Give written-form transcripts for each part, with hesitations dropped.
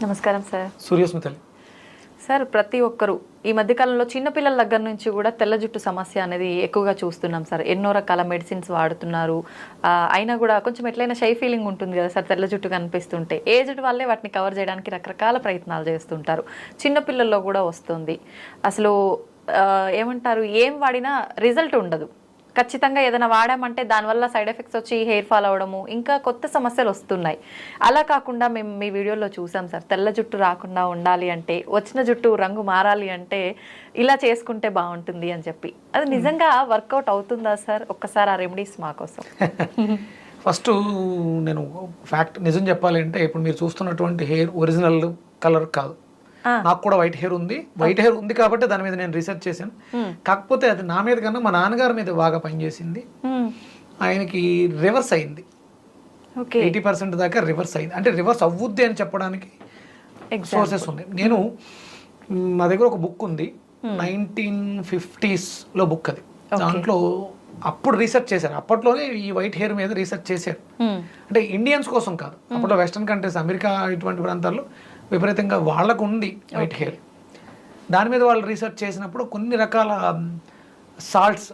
నమస్కారం sir. సూర్యస్మితలి sir, ప్రతి ఒక్కరు ఈ మధ్యకాలంలో చిన్నపిల్లల దగ్గర నుంచి కూడా తెల్ల జుట్టు సమస్య అనేది ఎక్కువగా చూస్తున్నాం సార్. ఎన్నో రకాల మెడిసిన్స్ వాడుతున్నారు. అయినా కూడా కొంచెం ఎట్లయినా షై ఫీలింగ్ ఉంటుంది కదా సార్, తెల్ల జుట్టు కనిపిస్తుంటే. ఏజ్డ్ వాళ్ళే వాటిని కవర్ చేయడానికి రకరకాల ప్రయత్నాలు చేస్తుంటారు. చిన్నపిల్లల్లో కూడా వస్తుంది. అసలు ఏమంటారు, ఏం వాడినా రిజల్ట్ ఉండదు. ఖచ్చితంగా ఏదైనా వాడామంటే దానివల్ల సైడ్ ఎఫెక్ట్స్ వచ్చి హెయిర్ ఫాల్ అవ్వడము, ఇంకా కొత్త సమస్యలు వస్తున్నాయి. అలా కాకుండా మేము మీ వీడియోలో చూసాం సార్, తెల్ల జుట్టు రాకుండా ఉండాలి అంటే, వచ్చిన జుట్టు రంగు మారాలి అంటే ఇలా చేసుకుంటే బాగుంటుంది అని చెప్పి. అది నిజంగా వర్కౌట్ అవుతుందా సార్? ఒక్కసారి ఆ రెమెడీస్ మా కోసం. ఫస్ట్ నేను ఫ్యాక్ట్ నిజం చెప్పాలంటే, ఇప్పుడు మీరు చూస్తున్నటువంటి హెయిర్ ఒరిజినల్ కలర్ కాదు. నాకు కూడా వైట్ హెయిర్ ఉంది. వైట్ హెయిర్ ఉంది కాబట్టి దాని మీద నేను రీసెర్చ్ చేశాను. కాకపోతే అది నా మీద కన్నా మా నాన్నగారి మీద బాగా పనిచేసింది. ఆయనకి రివర్స్ అయింది. 80% దాకా రివర్స్ అయింది. అంటే రివర్స్ అవ్వుద్ది అని చెప్పడానికి సోర్సెస్ ఉన్నాయి. నేను నా దగ్గర ఒక బుక్ ఉంది, 1950s బుక్. అది దాంట్లో అప్పుడు రీసెర్చ్ చేశారు. అప్పట్లోనే ఈ వైట్ హెయిర్ మీద రీసెర్చ్ చేశారు. అంటే ఇండియన్స్ కోసం కాదు, అప్పట్లో వెస్టర్న్ కంట్రీస్, అమెరికా ఇటువంటి ప్రాంతాల్లో విపరీతంగా వాళ్ళకు ఉంది వైట్ హెయిర్. దాని మీద వాళ్ళు రీసెర్చ్ చేసినప్పుడు కొన్ని రకాల సాల్ట్స్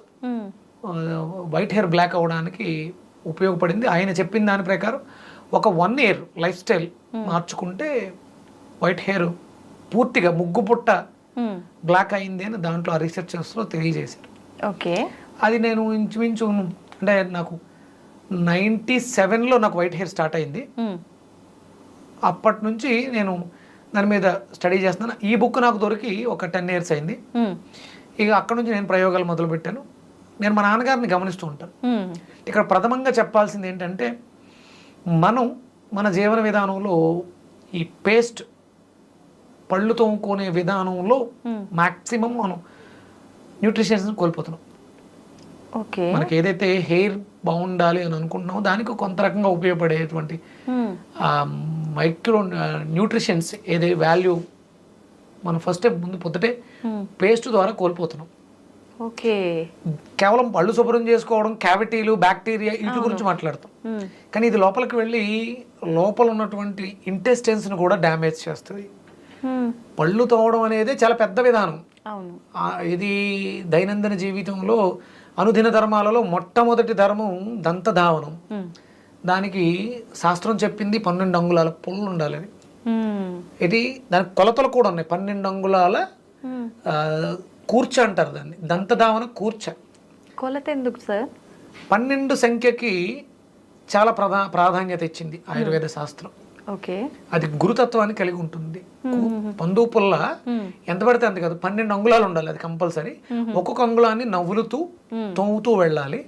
వైట్ హెయిర్ బ్లాక్ అవ్వడానికి ఉపయోగపడింది. ఆయన చెప్పిన దాని ప్రకారం ఒక 1 year లైఫ్ స్టైల్ మార్చుకుంటే వైట్ హెయిర్ పూర్తిగా ముగ్గు పుట్ట బ్లాక్ అయింది అని దాంట్లో ఆ రీసెర్చర్స్లో తెలియజేశారు. ఓకే, అది నేను ఇంచుమించు అంటే నాకు 97లో నాకు వైట్ హెయిర్ స్టార్ట్ అయింది. అప్పటి నుంచి నేను దాని మీద స్టడీ చేస్తున్నాను. ఈ బుక్ నాకు దొరికి ఒక 10 years అయింది. ఇక అక్కడ నుంచి నేను ప్రయోగాలు మొదలు పెట్టాను. నేను మా నాన్నగారిని గమనిస్తూ ఉంటాను. ఇక్కడ ప్రథమంగా చెప్పాల్సింది ఏంటంటే, మనం మన జీవన విధానంలో ఈ పేస్ట్ పళ్ళు తోముకునే విధానంలో మాక్సిమం మనం న్యూట్రిషన్స్ కోల్పోతున్నాం. మనకి ఏదైతే హెయిర్ బాగుండాలి అని అనుకుంటున్నామో దానికి కొంత రకంగా ఉపయోగపడేటువంటి మైక్రో న్యూట్రిషన్స్ ఏదే వాల్యూ మనం ఫస్ట్ ముందు పొద్దుటే పేస్ట్ ద్వారా కోల్పోతున్నాం. ఓకే, కేవలం పళ్ళు శుభ్రం చేసుకోవడం, క్యావిటీలు, బ్యాక్టీరియా వీటి గురించి మాట్లాడతాం. కానీ ఇది లోపలికి వెళ్ళి లోపల ఉన్నటువంటి ఇంటెస్టైన్స్ని కూడా డ్యామేజ్ చేస్తుంది. పళ్ళు తోమడం అనేది చాలా పెద్ద విధానం. ఇది దైనందిన జీవితంలో అనుదిన ధర్మాలలో మొట్టమొదటి ధర్మం దంతధావనం. దానికి శాస్త్రం చెప్పింది 12 అంగుళాల పుల్లు ఉండాలని. ఇది దానికి కొలతలు కూడా ఉన్నాయి. 12 అంగుళాల కూర్చ అంటారు దాన్ని, దంతధావన కూర్చ. కొలత ఎందుకు సార్? 12 సంఖ్యకి చాలా ప్రాధాన్యత ఇచ్చింది ఆయుర్వేద శాస్త్రం. అది గురుతత్వాన్ని కలిగి ఉంటుంది. పందు పుల్ల ఎంత పడితే అంత కాదు, 12 అంగుళాలు ఉండాలి. అది కంపల్సరీ. ఒక్కొక్క అంగుళాన్ని నవ్వులుతూ తోముతూ వెళ్ళాలి.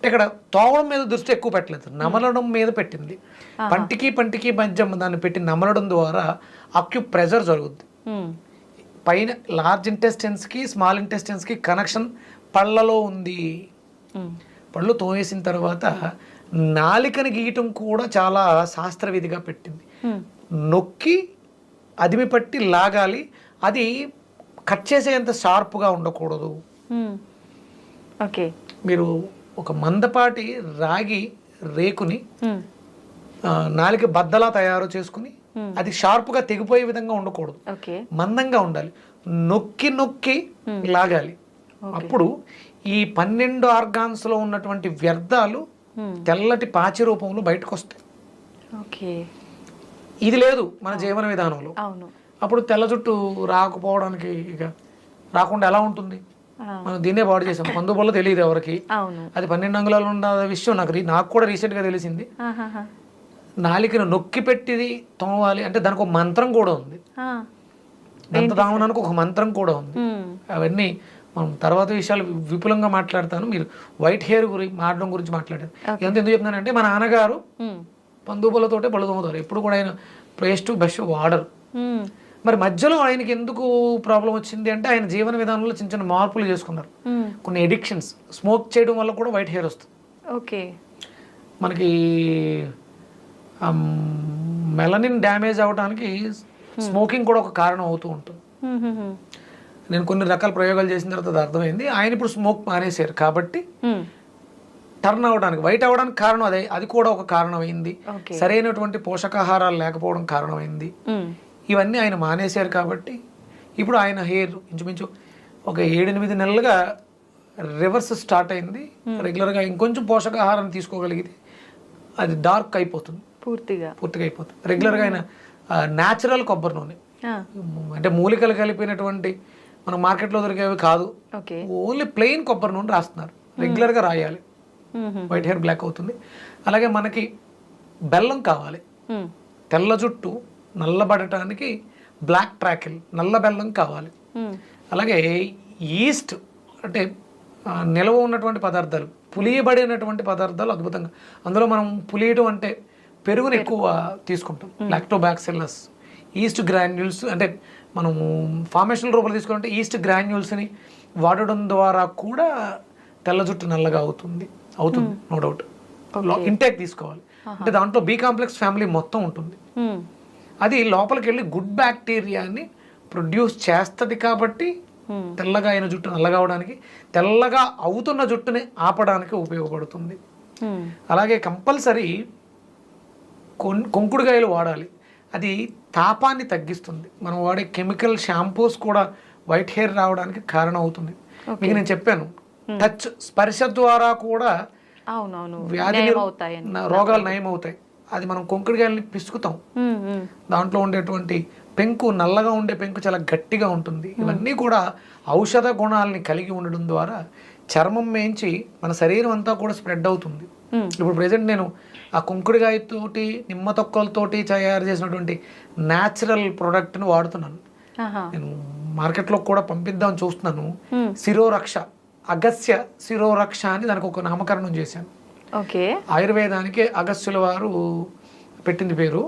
ఇక్కడ తోవడం మీద దృష్టి ఎక్కువ పెట్టలేదు, నమలడం మీద పెట్టింది. పంటికి మధ్య దాన్ని పెట్టి నమలడం ద్వారా అక్యుప్రెషర్ జరుగుద్ది. పైన లార్జ్ ఇంటెస్టైన్స్ కి స్మాల్ ఇంటెస్టైన్స్ కి కనెక్షన్ పళ్ళలో ఉంది. పళ్ళు తోమేసిన తర్వాత నాలికని గీయటం కూడా చాలా శాస్త్రవిధిగా పెట్టింది. నొక్కి అదిమి పట్టి లాగాలి. అది కట్ చేసేంత షార్ప్గా ఉండకూడదు. ఓకే, మీరు ఒక మందపాటి రాగి రేకుని నాలిక బద్దలా తయారు చేసుకుని అది షార్ప్గా తెగిపోయే విధంగా ఉండకూడదు, మందంగా ఉండాలి. నొక్కి నొక్కి లాగాలి. అప్పుడు ఈ 12 ఆర్గాన్స్లో ఉన్నటువంటి వ్యర్థాలు తెల్లటి పాచి రూపంలో బయటకు వస్తాయి. ఇది లేదు మన జీవన విధానంలో. అప్పుడు తెల్ల జుట్టు రాకపోవడానికి ఇక రాకుండా ఎలా ఉంటుంది? మనం దీన్నే బాడీ చేసాం. పందు వల్ల తెలియదు ఎవరికి. అది 12 అంగుళాలు ఉన్న విషయం నాకు కూడా రీసెంట్ గా తెలిసింది. నాలికను నొక్కి పెట్టి తోమాలి అంటే దానికి ఒక మంత్రం కూడా ఉంది. దంతధావనానికి ఒక మంత్రం కూడా ఉంది. అవన్నీ మనం తర్వాత విషయాలు విపులంగా మాట్లాడతాను. మీరు వైట్ హెయిర్ మారడం గురించి మాట్లాడారు. ఎందుకు చెప్తున్నానంటే, మా నాన్నగారు పందుపులతోటే పళ్ళు తోముతారు. ఎప్పుడు కూడా ఆయన పేస్ట్ బ్రష్ వాడరు. మరి మధ్యలో ఆయనకి ఎందుకు ప్రాబ్లం వచ్చింది అంటే, ఆయన జీవన విధానంలో చిన్న చిన్న మార్పులు చేసుకున్నారు. కొన్ని ఎడిక్షన్స్, స్మోక్ చేయడం వల్ల కూడా వైట్ హెయిర్ వస్తుంది. మనకి మెలనిన్ డ్యామేజ్ అవడానికి స్మోకింగ్ కూడా ఒక కారణం అవుతూ ఉంటుంది. నేను కొన్ని రకాల ప్రయోగాలు చేసిన తర్వాత అది అర్థమైంది. ఆయన ఇప్పుడు స్మోక్ మానేశారు కాబట్టి టర్న్ అవడానికి, వైట్ అవ్వడానికి కారణం అదే, అది కూడా ఒక కారణమైంది. ఓకే. సరైనటువంటి పోషకాహారాలు లేకపోవడం కారణమైంది. ఇవన్నీ ఆయన మానేశారు కాబట్టి ఇప్పుడు ఆయన హెయిర్ ఇంచుమించు ఒక 7-8 నెలలుగా రివర్స్ స్టార్ట్ అయింది. రెగ్యులర్గా ఇంకొంచెం పోషకాహారాన్ని తీసుకోగలిగితే అది డార్క్ అయిపోతుంది, పూర్తిగా అయిపోతుంది. రెగ్యులర్గా ఆయన న్యాచురల్ కొబ్బరి నూనె, అంటే మూలికలు కలిపినటువంటి మన మార్కెట్లో దొరికేవి కాదు, ఓన్లీ ప్లెయిన్ కొబ్బరి నూనె రాస్తున్నారు. రెగ్యులర్గా రాయాలి, వైట్ హెయిర్ బ్లాక్ అవుతుంది. అలాగే మనకి బెల్లం కావాలి, తెల్ల జుట్టు నల్లబడటానికి బ్లాక్ ట్రాకిల్, నల్ల బెల్లం కావాలి. అలాగే ఈస్ట్ అంటే నిల్వ ఉన్నటువంటి పదార్థాలు, పులియబడినటువంటి పదార్థాలు అద్భుతంగా, అందులో మనం పులియటం అంటే పెరుగుని ఎక్కువ తీసుకుంటాం. లాక్టోబాక్సిల్లస్, ఈస్ట్ గ్రాన్యూల్స్, అంటే మనము ఫార్మేషన్ రూపంలో తీసుకుంటే ఈస్ట్ గ్రాన్యూల్స్ని వాడడం ద్వారా కూడా తెల్ల జుట్టు నల్లగా అవుతుంది, నో డౌట్. ఇంటేక్ తీసుకోవాలి, అంటే దాంట్లో బి కాంప్లెక్స్ ఫ్యామిలీ మొత్తం ఉంటుంది. అది లోపలికి వెళ్ళి గుడ్ బ్యాక్టీరియాని ప్రొడ్యూస్ చేస్తుంది కాబట్టి తెల్లగా అయిన జుట్టు నల్లగా అవడానికి, తెల్లగా అవుతున్న జుట్టుని ఆపడానికి ఉపయోగపడుతుంది. అలాగే కంపల్సరీ కొంకుడుగాయలు వాడాలి, అది తాపాన్ని తగ్గిస్తుంది. మనం వాడే కెమికల్ షాంపూస్ కూడా వైట్ హెయిర్ రావడానికి కారణం అవుతుంది. మీకు నేను చెప్పాను, టచ్, స్పర్శ ద్వారా కూడా వ్యాధి రోగాలు నయం అవుతాయి. అది మనం కొంకుడుగాయలని పిసుకుతాం, దాంట్లో ఉండేటువంటి పెంకు, నల్లగా ఉండే పెంకు చాలా గట్టిగా ఉంటుంది. ఇవన్నీ కూడా ఔషధ గుణాలని కలిగి ఉండడం ద్వారా చర్మం మేంచి మన శరీరం అంతా కూడా స్ప్రెడ్ అవుతుంది. ఇప్పుడు ప్రెసెంట్ నేను ఆ కుంకుడుగాయతోటి, నిమ్మ తొక్కలతోటి తయారు చేసినటువంటి న్యాచురల్ ప్రోడక్ట్ని వాడుతున్నాను. నేను మార్కెట్లో కూడా పంపిద్దామని చూస్తున్నాను. శిరోరక్ష, అగస్య శిరోరక్ష అని దానికి ఒక నామకరణం చేశాను. ఆయుర్వేదానికి అగస్యుల వారు పెట్టింది పేరు.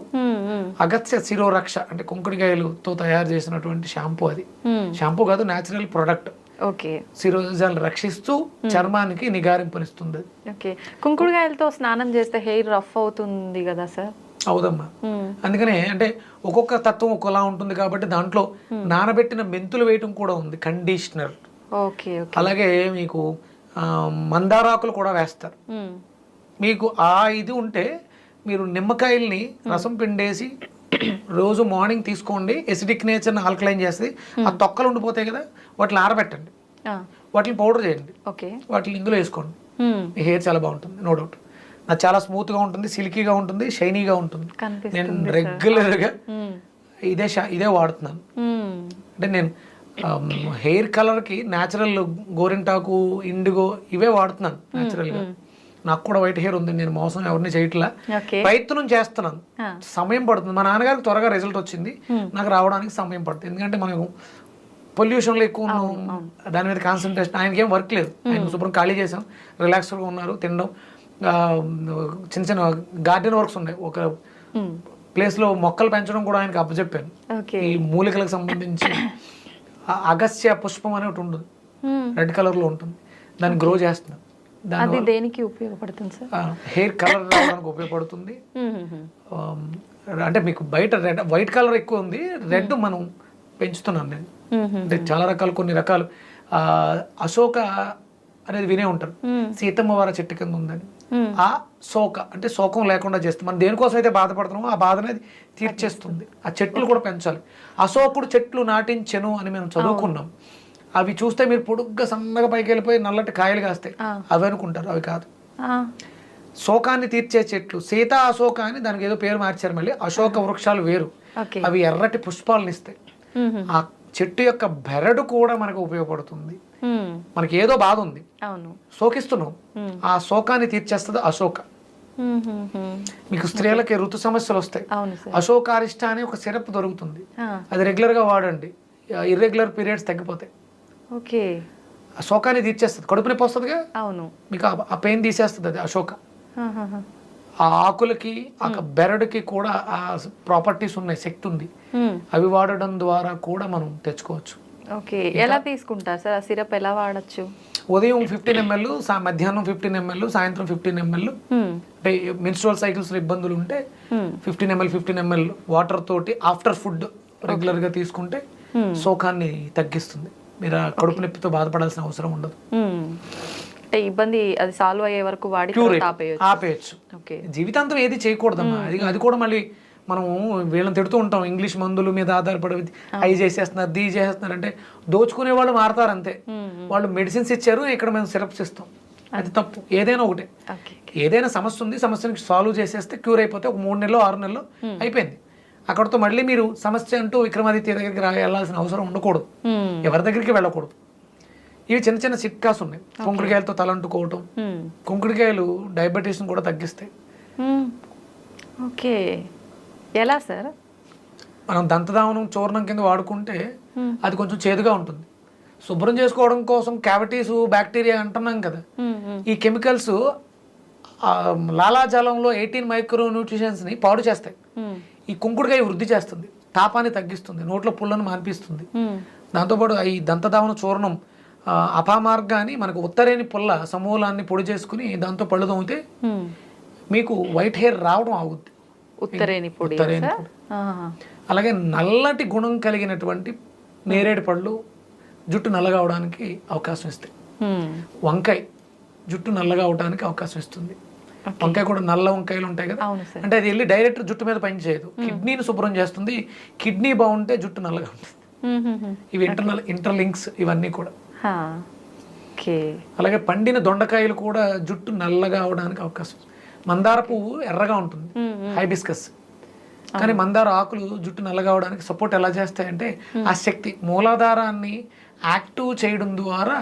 అగస్య శిరోరక్ష అంటే కుంకుడుగాయలతో తయారు చేసినటువంటి షాంపూ. అది షాంపూ కాదు, న్యాచురల్ ప్రొడక్ట్. శిరోజాలను రక్షిస్తూ చర్మానికి నిగారింపునిస్తుంది. కుంకుడుగాయలతో స్నానం చేస్తే హెయిర్ రఫ్ అవుతుంది కదా సార్? అవుదమ్మా, అందుకనే అంటే ఒక్కొక్క తత్వం ఒక్కోలా ఉంటుంది కాబట్టి దాంట్లో నానబెట్టిన మెంతులు వేయటం కూడా ఉంది, కండిషనర్. అలాగే మీకు మందారాకులు కూడా వేస్తారు. మీకు ఆ ఇది ఉంటే మీరు నిమ్మకాయల్ని రసం పిండేసి రోజు మార్నింగ్ తీసుకోండి, ఎసిడిక్ నేచర్ని ఆల్కలైన్ చేస్తుంది. ఆ తొక్కలు ఉండిపోతాయి కదా, వాటిని ఆరబెట్టండి, వాటిని పౌడర్ చేయండి, వాటిని ఇందులో వేసుకోండి. మీ హెయిర్ చాలా బాగుంటుంది, నో డౌట్. నాకు చాలా స్మూత్గా ఉంటుంది, సిల్కీగా ఉంటుంది, షైనీగా ఉంటుంది. నేను రెగ్యులర్గా ఇదే వాడుతున్నాను. అంటే నేను హెయిర్ కలర్కి న్యాచురల్ గోరింటాకు, ఇండిగో ఇవే వాడుతున్నాను న్యాచురల్గా. నాకు కూడా వైట్ హెయిర్ ఉంది, నేను మోసం ఎవరిని చేయట్లా, ప్రయత్నం చేస్తున్నాను. సమయం పడుతుంది. మా నాన్నగారికి త్వరగా రిజల్ట్ వచ్చింది, నాకు రావడానికి సమయం పడుతుంది. ఎందుకంటే మనం పొల్యూషన్లో ఎక్కువ ఉన్నాం, దాని మీద కాన్సన్ట్రేషన్. ఆయనకి ఏం వర్క్ లేదు, ఆయన శుభ్రం ఖాళీ చేసాం, రిలాక్స్గా ఉన్నారు, తినడం, చిన్న చిన్న గార్డెన్ వర్క్స్ ఉన్నాయి. ఒక ప్లేస్లో మొక్కలు పెంచడం కూడా ఆయనకి అప్పచెప్పాను. ఈ మూలికలకు సంబంధించి అగస్య పుష్పం అని ఒకటి ఉంటుంది, రెడ్ కలర్లో ఉంటుంది, దాన్ని గ్రో చేస్తున్నాను. అది దేనికి ఉపయోగపడుతుంది సార్? హెయిర్ కలర్ రావడానికి ఉపయోగపడుతుంది. అంటే మీకు బయట రెడ్, వైట్ కలర్ ఎక్కువ ఉంది, రెడ్ మనం పెంచుతున్నాను నేను. అంటే చాలా రకాలు, కొన్ని రకాలు అశోక అనేది వినే ఉంటారు, సీతమ్మ వారి చెట్టు కింద ఉందని. ఆ శోక అంటే శోకం లేకుండా చేస్తుంది. మనం దేనికోసం అయితే బాధపడుతున్నామో ఆ బాధ అనేది తీర్చేస్తుంది. ఆ చెట్లు కూడా పెంచాలి. అశోకుడు చెట్లు నాటించెను అని మేము చదువుకున్నాం. అవి చూస్తే మీరు పొడుగ్గా సన్నగా పైకి వెళ్ళిపోయి నల్లటి కాయలు కాస్తాయి, అవి అనుకుంటారు, అవి కాదు. శోకాన్ని తీర్చే చెట్లు, సీతా అశోక అని దానికి ఏదో పేరు మార్చారు. మళ్ళీ అశోక వృక్షాలు వేరు, అవి ఎర్రటి పుష్పాలను ఇస్తాయి. ఆ చెట్టు యొక్క బెరడు కూడా మనకు ఉపయోగపడుతుంది. మనకి ఏదో బాధ ఉంది, శోకిస్తున్నాం, ఆ శోకాన్ని తీర్చేస్తుంది అశోక. మీకు స్త్రీలకి ఋతు సమస్యలు వస్తాయి, అశోకారిష్ట అని ఒక సిరప్ దొరుకుతుంది, అది రెగ్యులర్ గా వాడండి, ఇర్రెగ్యులర్ పీరియడ్స్ తగ్గిపోతాయి. ఆ శోకాన్ని తీర్చేస్తుంది, కడుపు నొప్పి వస్తుందిగా, మీకు ఆ పెయిన్ తీసేస్తుంది అది అశోక. ఆ ఆకులకి, ఆ బెరడుకి కూడా ఆ ప్రాపర్టీస్ ఉన్నాయి, శక్తి ఉంది. అవి వాడడం ద్వారా కూడా మనం తెచ్చుకోవచ్చు. ఎలా తీసుకుంటారు సార్? ఆ సిరప్ ఎలా వాడచ్చు? ఉదయం 15 ml, మధ్యాహ్నం 15 ml, సాయంత్రం 15 ml. అంటే మెన్స్ట్రువల్ సైకిల్స్ ఇబ్బందులు ఉంటే 15 ml వాటర్ తోటి ఆఫ్టర్ ఫుడ్ రెగ్యులర్ గా తీసుకుంటే శోకాన్ని తగ్గిస్తుంది. మీరు కడుపు నొప్పితో బాధపడాల్సిన అవసరం ఉండదు. అంటే ఇబ్బంది అది సాల్వ్ అయ్యే వరకు వాడి క్యూర్ ఆపేయచ్చు. ఆపేయచ్చు. ఓకే. జీవితాంతం ఏది చేయకూడదమ్మా. అది కూడా మళ్ళీ మనం వీళ్ళని తిడుతూ ఉంటాం, ఇంగ్లీష్ మందుల మీద ఆధారపడి అవి చేసేస్తున్నారు, దీ చేసేస్తున్నారు అంటే దోచుకునే వాళ్ళు మారతారు అంతే. వాళ్ళు మెడిసిన్స్ ఇచ్చారు, ఇక్కడ మేము సిరప్స్ ఇస్తాం, అది తప్పు. ఏదైనా ఒకటే, ఏదైనా సమస్య ఉంది, సమస్యని సాల్వ్ చేసేస్తే క్యూర్ అయిపోతే ఒక 3 నెలలో 6 నెలలో అయిపోయింది. అక్కడతో మళ్ళీ మీరు సమస్య అంటూ విక్రమాదిత్య దగ్గరికి వెళ్ళాల్సిన అవసరం ఉండకూడదు, ఎవరి దగ్గరికి వెళ్ళకూడదు. ఇవి చిన్న చిన్న చిట్కాస్ ఉన్నాయి. కుంకుడుకాయలతో తలంటుకోవటం, కుంకుడుకాయలు డయాబెటీస్ని కూడా తగ్గిస్తాయి. ఓకే, ఎలా సార్? మనం దంతధావనం చూర్ణం కింద వాడుకుంటే అది కొంచెం చేదుగా ఉంటుంది. శుభ్రం చేసుకోవడం కోసం క్యావిటీస్ బ్యాక్టీరియా అంటున్నాం కదా, ఈ కెమికల్స్ లాలాజలంలో 18 మైక్రో న్యూట్రిషన్స్ని పాడు చేస్తాయి. ఈ కుంకుడుకాయ వృద్ధి చేస్తుంది, తాపాన్ని తగ్గిస్తుంది, నోట్లో పుల్లను మాన్పిస్తుంది. దాంతోపాటు ఈ దంతధావన చూర్ణం అపామార్గాన్ని మనకు ఉత్తరేని పుల్ల సమూలాన్ని పొడి చేసుకుని దాంతో పళ్ళు తోమితే మీకు వైట్ హెయిర్ రావడం ఆగుద్ది. ఉత్తరేని పొడి. అలాగే నల్లటి గుణం కలిగినటువంటి నేరేడు పళ్ళు జుట్టు నల్లగా అవడానికి అవకాశం ఇస్తాయి. వంకాయ జుట్టు నల్లగా అవడానికి అవకాశం ఇస్తుంది. వంకాయ కూడా నల్ల వంకాయలు ఉంటాయి కదా, అంటే అది వెళ్ళి డైరెక్ట్ జుట్టు మీద పని చేయదు, కిడ్నీని శుభ్రం చేస్తుంది. కిడ్నీ బాగుంటే జుట్టు నల్లగా ఉంటుంది. ఇవి ఇంటర్లింక్స్ ఇవన్నీ కూడా. అలాగే పండిన దొండకాయలు కూడా జుట్టు నల్లగా అవడానికి అవకాశం. మందార పువ్వు ఎర్రగా ఉంటుంది, హైబిస్కస్, కానీ మందార ఆకులు జుట్టు నల్లగా అవడానికి సపోర్ట్ ఎలా చేస్తాయంటే ఆ శక్తి మూలాధారాన్ని యాక్టివ్ చేయడం ద్వారా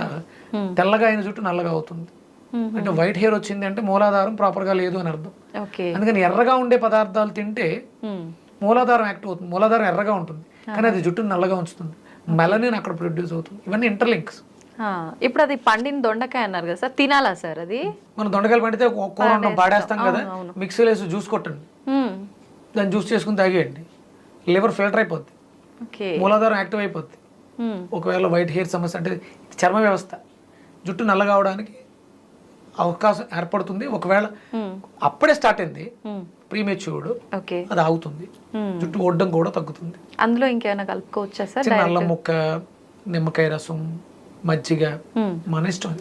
తెల్లగా అయిన జుట్టు నల్లగా అవుతుంది. అంటే వైట్ హెయిర్ వచ్చింది అంటే మూలాధారం ప్రాపర్ గా లేదు అని అర్థం. అందుకని ఎర్రగా ఉండే పదార్థాలు తింటే మూలాధారం యాక్టివ్ అవుతుంది. మూలాధారం ఎర్రగా ఉంటుంది కానీ అది జుట్టును నల్లగా ఉంచుతుంది, మెలనిన్ అక్కడ ప్రొడ్యూస్ అవుతుంది. ఇవన్నీ ఇంటర్లింక్స్. ఇప్పుడు అది పండిన దొండకాయ అన్నారు కదా సార్, తినాలా సార్ అది? మనం దొండకాయలు పండితే కూర పాడేస్తాం కదా, మిక్సీలో వేసి జ్యూస్ కొట్టండి, దాన్ని జ్యూస్ చేసుకుని తాగేయండి, లివర్ ఫిల్టర్ అయిపోద్ది, మూలాధారం యాక్టివ్ అయిపోద్ది. ఒకవేళ వైట్ హెయిర్ సమస్య అంటే చర్మ వ్యవస్థ జుట్టు నల్లగా అవడానికి అవకాశం ఏర్పడుతుంది. ఒకవేళ అప్పుడే స్టార్ట్ అయింది ప్రీమెచ్యూర్డ్, అది ఆగుతుంది, జుట్టు ఒడ్డం కూడా తగ్గుతుంది. అందులో ఇంకేమైనా కలుపుకోవచ్చా సార్? అల్లం ముక్క, నిమ్మకాయ రసం, మజ్జిగ, మన ఇష్టం.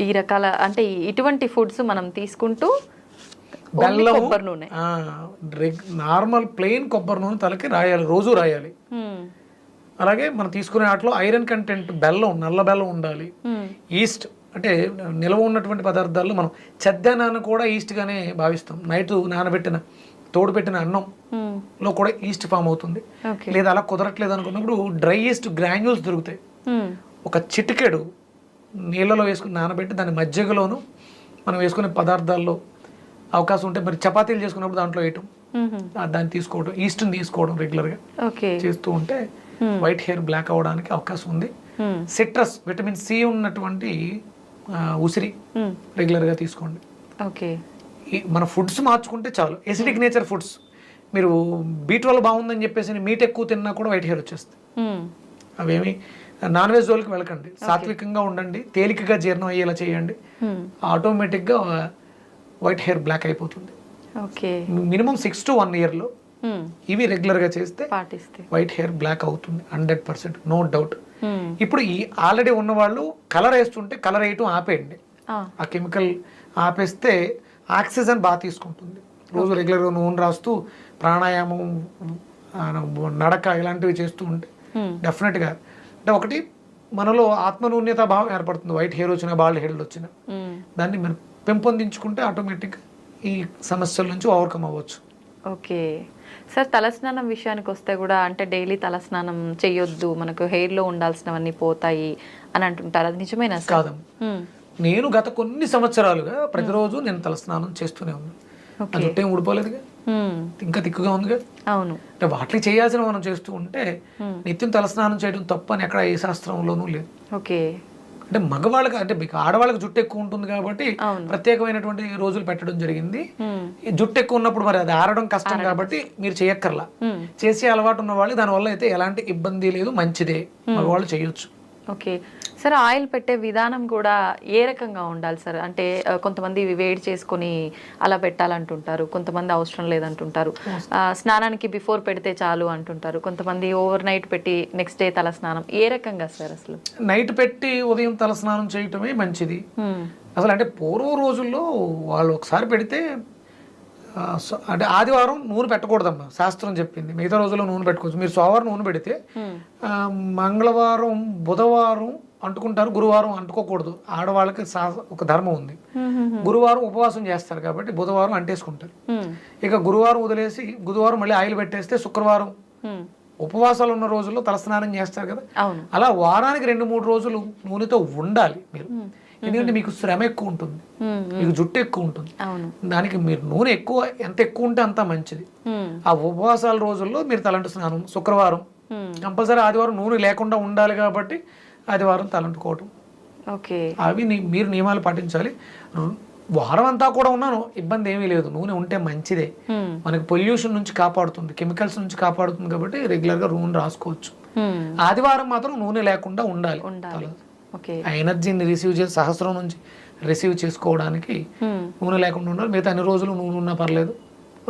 ఈ రకాల అంటే ఇటువంటి ఫుడ్స్ మనం తీసుకుంటూ బెల్లం, కొబ్బరి నూనె, నార్మల్ ప్లెయిన్ కొబ్బరి నూనె తలకి రాయాలి, రోజు రాయాలి. అలాగే మనం తీసుకునే వాటిలో ఐరన్ కంటెంట్, బెల్లం, నల్ల బెల్లం ఉండాలి. ఈస్ట్ అంటే నిల్వ ఉన్నటువంటి పదార్థాల్లో మనం చెద్దనాన్ని కూడా ఈస్ట్ గానే భావిస్తాం. నైట్ నానబెట్టిన తోడు పెట్టిన అన్నంలో కూడా ఈస్ట్ ఫామ్ అవుతుంది. లేదా అలా కుదరట్లేదు అనుకున్నప్పుడు డ్రై ఈస్ట్ గ్రాన్యూల్స్ దొరుకుతాయి. ఒక చిటికెడు నీళ్ళలో వేసుకుని నానబెట్టి దాని మజ్జిగలోను మనం వేసుకునే పదార్థాల్లో అవకాశం ఉంటే, మరి చపాతీలు చేసుకున్నప్పుడు దాంట్లో వేయటం, దాన్ని తీసుకోవడం, ఈస్ట్ని తీసుకోవడం రెగ్యులర్గా చేస్తూ ఉంటే వైట్ హెయిర్ బ్లాక్ అవడానికి అవకాశం ఉంది. సిట్రస్, విటమిన్ సి ఉన్నటువంటి ఉసిరి రెగ్యులర్గా తీసుకోండి. మన ఫుడ్స్ మార్చుకుంటే చాలు. ఎసిడిక్ నేచర్ ఫుడ్స్, మీరు B12 బాగుందని చెప్పేసి మీట్ ఎక్కువ తిన్నా కూడా వైట్ హెయిర్ వచ్చేస్తుంది. అవేమి నాన్ వెజ్ జోలికి వెళ్ళకండి, సాత్వికంగా ఉండండి, తేలికగా జీర్ణం అయ్యేలా చేయండి, ఆటోమేటిక్గా వైట్ హెయిర్ బ్లాక్ అయిపోతుంది. మినిమం 6 to 1 year ఇవి రెగ్యులర్ గా చేస్తే వైట్ హెయిర్ బ్లాక్ అవుతుంది 100%, నో డౌట్. ఇప్పుడు ఈ ఆల్రెడీ ఉన్న వాళ్ళు కలర్ వేస్తుంటే కలర్ వేయటం ఆపేయండి. ఆ కెమికల్ ఆపేస్తే ఆక్సిజన్ బాగా తీసుకుంటుంది. రోజు రెగ్యులర్గా నూనె రాస్తూ ప్రాణాయామం, నడక ఇలాంటివి చేస్తూ ఉంటే డెఫినెట్గా అంటే ఒకటి మనలో ఆత్మనూన్యత భావం ఏర్పడుతుంది. వైట్ హెయిర్ వచ్చినా బాల్డ్ హెయిర్ వచ్చినా దాన్ని మనం పెంపొందించుకుంటే ఆటోమేటిక్గా ఈ సమస్యల నుంచి ఓవర్కమ్ అవ్వచ్చు. ఓకే సార్, తలస్నానం విషయానికి వస్తే కూడా అంటే డైలీ తలస్నానం చేయొద్దు, మనకు హెయిర్లో ఉండాల్సినవన్నీ పోతాయి అని అంటుంటారు, అది నిజమేనా సార్? కాదు, నేను గత కొన్ని సంవత్సరాలుగా ప్రతిరోజు నేను తలస్నానం చేస్తూనే ఉన్నాను. జుట్టు ఏం ఊడిపోలేదుగా, ఇంకా తిక్కుగా ఉందిగా. అవును, అంటే వాటికి చేయాల్సిన మనం చేస్తూ ఉంటే నిత్యం తలస్నానం చేయడం తప్పు అని ఎక్కడ ఏ శాస్త్రంలోనూ లేదు. ఓకే, అంటే మగవాళ్ళకి అంటే ఆడవాళ్ళకి జుట్టు ఎక్కువ ఉంటుంది కాబట్టి ప్రత్యేకమైనటువంటి రోజులు పెట్టడం జరిగింది. జుట్టు ఎక్కువ ఉన్నప్పుడు మరి అది ఆరడం కష్టం కాబట్టి మీరు చేయక్కర్లా. చేసే అలవాటు ఉన్న వాళ్ళు దానివల్ల అయితే ఎలాంటి ఇబ్బంది లేదు, మంచిదే, మగవాళ్ళు చేయొచ్చు. ఓకే సార్, ఆయిల్ పెట్టే విధానం కూడా ఏ రకంగా ఉండాలి సార్? అంటే కొంతమంది వేడి చేసుకొని అలా పెట్టాలంటుంటారు, కొంతమంది అవసరం లేదంటుంటారు, స్నానానికి బిఫోర్ పెడితే చాలు అంటుంటారు, కొంతమంది ఓవర్ నైట్ పెట్టి నెక్స్ట్ డే తల స్నానం. ఏ రకంగా సార్ అసలు? నైట్ పెట్టి ఉదయం తల స్నానం చేయటమే మంచిది. అసలు అంటే పూర్వ రోజుల్లో వాళ్ళు ఒకసారి పెడితే అంటే ఆదివారం నూనె పెట్టకూడదమ్మా, శాస్త్రం చెప్పింది. మిగతా రోజుల్లో నూనె పెట్టుకోవచ్చు. మీరు సోమవారం నూనె పెడితే మంగళవారం బుధవారం అంటుకుంటారు, గురువారం అంటుకోకూడదు. ఆడవాళ్ళకి ఒక ధర్మం ఉంది. గురువారం ఉపవాసం చేస్తారు కాబట్టి బుధవారం అంటేసుకుంటారు. ఇక గురువారం వదిలేసి బుధవారం మళ్ళీ ఆయిల్ పెట్టేస్తే శుక్రవారం ఉపవాసాలు ఉన్న రోజుల్లో తలస్నానం చేస్తారు కదా. అలా వారానికి 2-3 రోజులు నూనెతో ఉండాలి మీరు. ఎందుకంటే మీకు శ్రమ ఎక్కువ ఉంటుంది, మీకు జుట్టు ఎక్కువ ఉంటుంది. దానికి మీరు నూనె ఎంత ఎక్కువ ఉంటే అంత మంచిది. ఆ ఉపవాసాల రోజుల్లో మీరు తలంటు స్నానం, శుక్రవారం కంపల్సరీ, ఆదివారం నూనె లేకుండా ఉండాలి కాబట్టి ఆదివారం తలంటుకోవటం, అవి మీరు నియమాలు పాటించాలి. వారం అంతా కూడా ఉన్నాను, ఇబ్బంది ఏమీ లేదు. నూనె ఉంటే మంచిదే, మనకి పొల్యూషన్ నుంచి కాపాడుతుంది, కెమికల్స్ నుంచి కాపాడుతుంది కాబట్టి రెగ్యులర్ గా నూనె రాసుకోవచ్చు. ఆదివారం మాత్రం నూనె లేకుండా ఉండాలి. ఆ ఎనర్జీని సహస్రం నుంచి రిసీవ్ చేసుకోవడానికి నూనె లేకుండా ఉండాలి. మిగతా అన్ని రోజులు నూనె ఉన్నా పర్లేదు.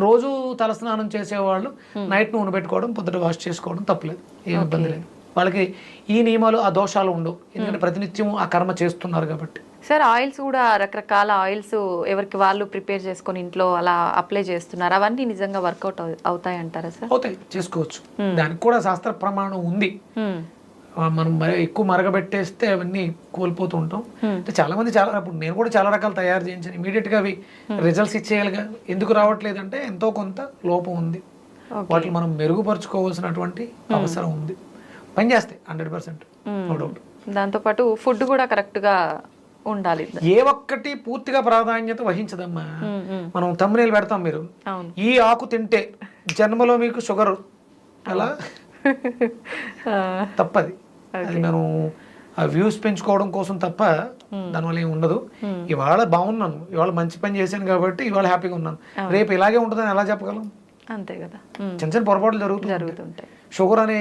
రోజు తలస్నానం చేసేవాళ్ళు నైట్ నూనె పెట్టుకోవడం, పొద్దుట వాష్ చేసుకోవడం తప్పలేదు, ఏమి ఇబ్బంది లేదు. వాళ్ళకి ఈ నియమాలు, ఆ దోషాలు ఉండవు, ఎందుకంటే ప్రతినిత్యం ఆ కర్మ చేస్తున్నారు కాబట్టి. సార్ ఆయిల్స్ కూడా రకరకాల ఆయిల్స్ ఎవరికి వాళ్ళు ప్రిపేర్ చేసుకొని ఇంట్లో అలా అప్లై చేస్తున్నారు, అవన్నీ నిజంగా వర్కౌట్ అవుతాయి అంటారా సార్? అవుతాయి, చేసుకోవచ్చు. దానికి కూడా శాస్త్ర ప్రమాణం ఉంది. మనం ఎక్కువ మరగబెట్టేస్తే అవన్నీ కోల్పోతూ ఉంటాం. అంటే చాలా మంది ఇప్పుడు నేను కూడా చాలా రకాలు తయారు చేయించాను, ఇమీడియట్ గా అవి రిజల్ట్స్ ఇచ్చేయాలిగా. ఎందుకు రావట్లేదంటే ఎంతో కొంత లోపం ఉంది, వాటిని మనం మెరుగుపరుచుకోవాల్సినటువంటి అవసరం ఉంది. పని చేస్తాయి 100%. దాంతో పాటు ఫుడ్ కూడా కరెక్ట్ గా ఉండాలి. ఏ ఒక్కటి పూర్తిగా ప్రాధాన్యత వహించదమ్మా. మనం thumbnail పెడతాం, మీరు ఈ ఆకు తింటే జన్మలో మీకు షుగర్, అలా తప్పది. అది మనం ఆ వ్యూస్ పెంచుకోవడం కోసం తప్ప దానివల్ల ఏమి ఉండదు. ఇవాళ బాగున్నాను, ఇవాళ మంచి పని చేశాను కాబట్టి ఇవాళ హ్యాపీగా ఉన్నాను, రేపు ఇలాగే ఉంటుందని ఎలా చెప్పగలం? అంతే కదా. చిన్న చిన్న పొరపాట్లు జరుగుతుంటాయి. షుగర్ అనే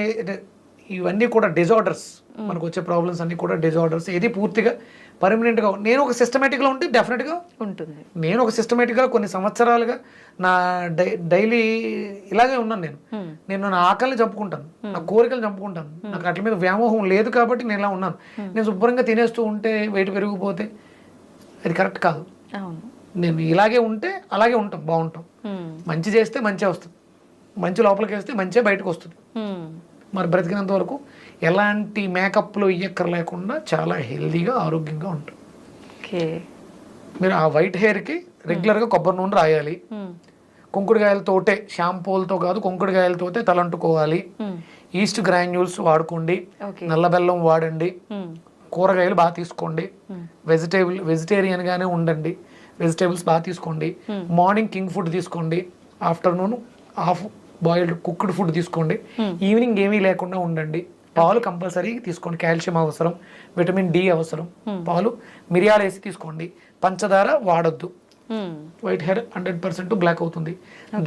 ఇవన్నీ కూడా డిజార్డర్స్, మనకు వచ్చే ప్రాబ్లమ్స్ అన్ని కూడా డిజార్డర్స్. ఇది పూర్తిగా పర్మనెంట్ గా, నేను ఒక సిస్టమేటిక్ గా ఉంటే డెఫినెట్ గా ఉంటుంది. నేను ఒక సిస్టమేటిక్ గా కొన్ని సంవత్సరాలుగా నా డైలీ ఇలాగే ఉన్నాను. నేను నా ఆకలిని చంపుకుంటాను, నా కోరికలు చంపుకుంటాను. నాకు అట్ల మీద వ్యామోహం లేదు కాబట్టి నేను ఇలా ఉన్నాను. నేను శుభ్రంగా తినేస్తూ ఉంటే వెయిట్ పెరిగిపోతే అది కరెక్ట్ కాదు. నేను ఇలాగే ఉంటే అలాగే ఉంటాం, బాగుంటాం. మంచి చేస్తే మంచి వస్తుంది, మంచి లోపలికి వేస్తే మంచి బయటకు వస్తుంది. మరి బ్రతికినంత వరకు ఎలాంటి మేకప్లు ఇయ్యక్కర లేకుండా చాలా హెల్దీగా, ఆరోగ్యంగా ఉంటాం. మీరు ఆ వైట్ హెయిర్కి రెగ్యులర్గా కొబ్బరి నూనె రాయాలి. కుంకుడుకాయలతోటే, షాంపూలతో కాదు, కుంకుడుకాయలతోటే తలంటుకోవాలి. ఈస్ట్ గ్రాన్యూల్స్ వాడుకోండి, నల్ల బెల్లం వాడండి, కూరగాయలు బాగా తీసుకోండి, వెజిటేరియన్ గానే ఉండండి, వెజిటేబుల్స్ బాగా తీసుకోండి. మార్నింగ్ కింగ్ ఫుడ్ తీసుకోండి, afternoon half boiled cooked food తీసుకోండి. ఈవినింగ్ ఏమీ లేకుండా ఉండండి. పాలు కంపల్సరీ తీసుకోండి, కాల్షియం అవసరం, విటమిన్ డి అవసరం. పాలు మిరియాలు వేసి తీసుకోండి. పంచదార వాడొద్దు, వైట్ హెయిర్ 100% బ్లాక్ అవుతుంది.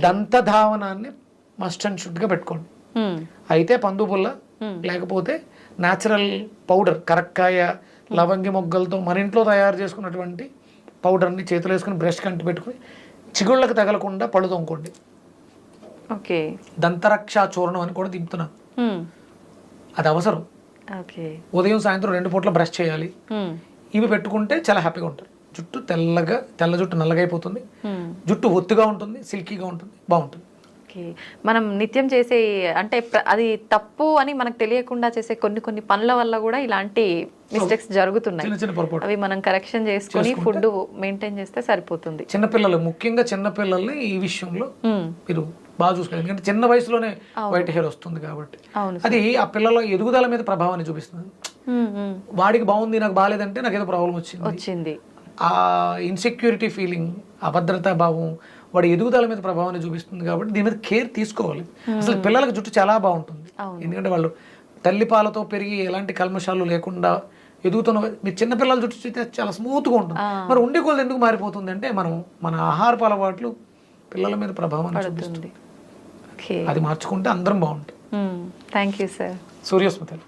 దంత ధావనాన్ని మస్ట్ అండ్ షుడ్ గా పెట్టుకోండి. అయితే పందు పుల్ల, లేకపోతే న్యాచురల్ పౌడర్, కరక్కాయ, లవంగి మొగ్గలతో మన ఇంట్లో తయారు చేసుకున్నటువంటి పౌడర్ని చేతులు వేసుకుని బ్రష్ కంటి పెట్టుకుని చిగుళ్ళకి తగలకుండా పళ్ళు తోముకోండి. దంతరక్ష చూర్ణం అని కూడా దింపుతున్నాను, అది అవసరం. ఉదయం సాయంత్రం 2 పూట్ల బ్రష్ చేయాలి. ఇవి పెట్టుకుంటే చాలా హ్యాపీగా ఉంటారు. జుట్టు తెల్ల జుట్టు నల్లగా అయిపోతుంది, జుట్టు ఒత్తుగా ఉంటుంది, సిల్కీగా ఉంటుంది, బాగుంటుంది. మనం నిత్యం చేసే, అంటే అది తప్పు అని మనకు తెలియకుండా చేసే కొన్ని పనుల వల్ల కూడా ఇలాంటి మిస్టేక్స్ జరుగుతున్నాయి. అవి మనం కరెక్షన్ చేసుకుని ఫుడ్ మెయింటైన్ చేస్తే సరిపోతుంది. చిన్నపిల్లలు, ముఖ్యంగా చిన్నపిల్లల్ని ఈ విషయంలో మీరు బాగా చూసుకోవాలి. ఎందుకంటే చిన్న వయసులోనే వైట్ హెయిర్ వస్తుంది కాబట్టి అది ఆ పిల్లల ఎదుగుదల మీద ప్రభావాన్ని చూపిస్తుంది. వాడికి బాగుంది, నాకు బాగాలేదంటే నాకు ఏదో ప్రాబ్లం వచ్చింది. ఆ ఇన్సెక్యూరిటీ ఫీలింగ్, అభద్రతా భావం వాడి ఎదుగుదల మీద ప్రభావాన్ని చూపిస్తుంది. కాబట్టి దీని మీద కేర్ తీసుకోవాలి. అసలు పిల్లలకు జుట్టు చాలా బాగుంటుంది, ఎందుకంటే వాళ్ళు తల్లిపాలతో పెరిగి ఎలాంటి కల్మషాలు లేకుండా ఎదుగుతున్న. మీరు చిన్నపిల్లల జుట్టు చూస్తే చాలా స్మూత్గా ఉంటుంది. మరి ఉండే కొలది ఎందుకు మారిపోతుంది అంటే మన ఆహారపు అలవాట్లు పిల్లల మీద ప్రభావాన్ని చూపిస్తుంది. అది మార్చుకుంటే అందరం బాగుంటుంది. Thank you sir. సూర్యస్మితలు.